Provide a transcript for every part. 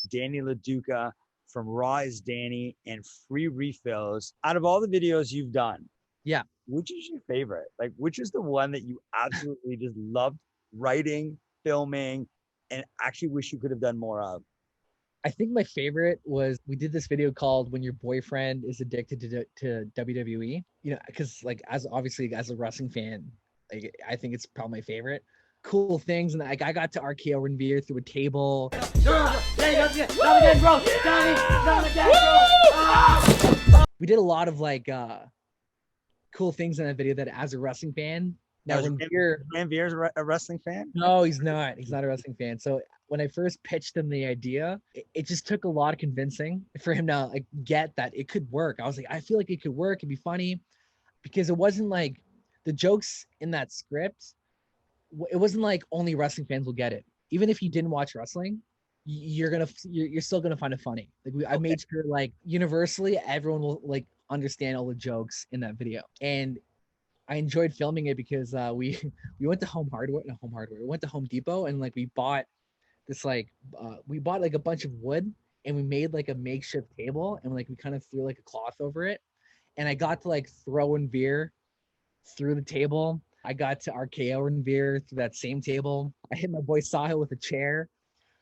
Danny LaDuca from RawisDanny and Free Refills. Out of all the videos you've done, Yeah. which is your favorite? Like, which is the one that you absolutely just loved writing, filming, and actually wish you could have done more of? I think my favorite was we did this video called "When Your Boyfriend Is Addicted to WWE." You know, because like as obviously as a wrestling fan, like I think it's probably my favorite. Cool things, and like I got to RKO Renveer through a table. We did a lot of like cool things in that video that as a wrestling fan. Now Now, is Renveer, Van Veer's a wrestling fan? no, he's not. He's not a wrestling fan. So when I first pitched him the idea, it just took a lot of convincing for him to like get that it could work. I was like, I feel like it could work. It'd be funny because it wasn't like the jokes in that script. It wasn't like only wrestling fans will get it. Even if you didn't watch wrestling, you're still gonna find it funny. Like I Okay. made sure like universally everyone will like understand all the jokes in that video. And I enjoyed filming it because we went to Home Hardware. We went to Home Depot and like we bought this like we bought like a bunch of wood and we made like a makeshift table and like we kind of threw like a cloth over it. And I got to like throw in beer through the table. I got to RKO in beer through that same table. I hit my boy Sahil with a chair.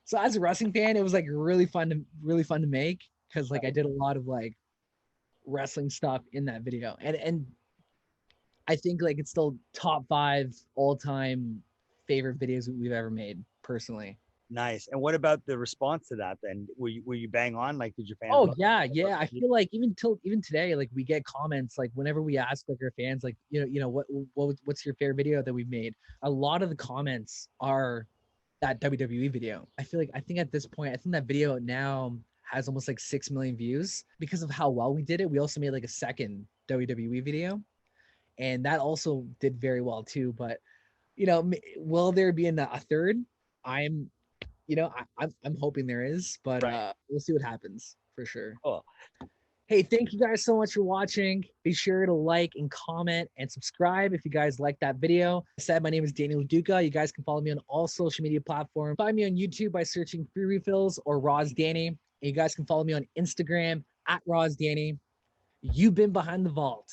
So as a wrestling fan, it was like really fun to make because like I did a lot of like wrestling stuff in that video. And I think like it's still top 5 all time favorite videos we've ever made personally. Nice. And what about the response to that then? Were you bang on? Like, did your fans Oh love yeah, yeah. I feel like even today, like we get comments like whenever we ask like our fans, like what's your favorite video that we've made? A lot of the comments are that WWE video. I think at this point, I think that video now has almost like 6 million views because of how well we did it. We also made like a second WWE video, and that also did very well too. But will there be a third? I'm I'm hoping there is, but right? we'll see what happens for sure. Cool. Hey, thank you guys so much for watching. Be sure to like and comment and subscribe if you guys like that video. I said my name is Daniel Duca. You guys can follow me on all social media platforms. Find me on YouTube by searching Free Refills or RawisDanny. And you guys can follow me on Instagram at RawisDanny. You've been behind the vault.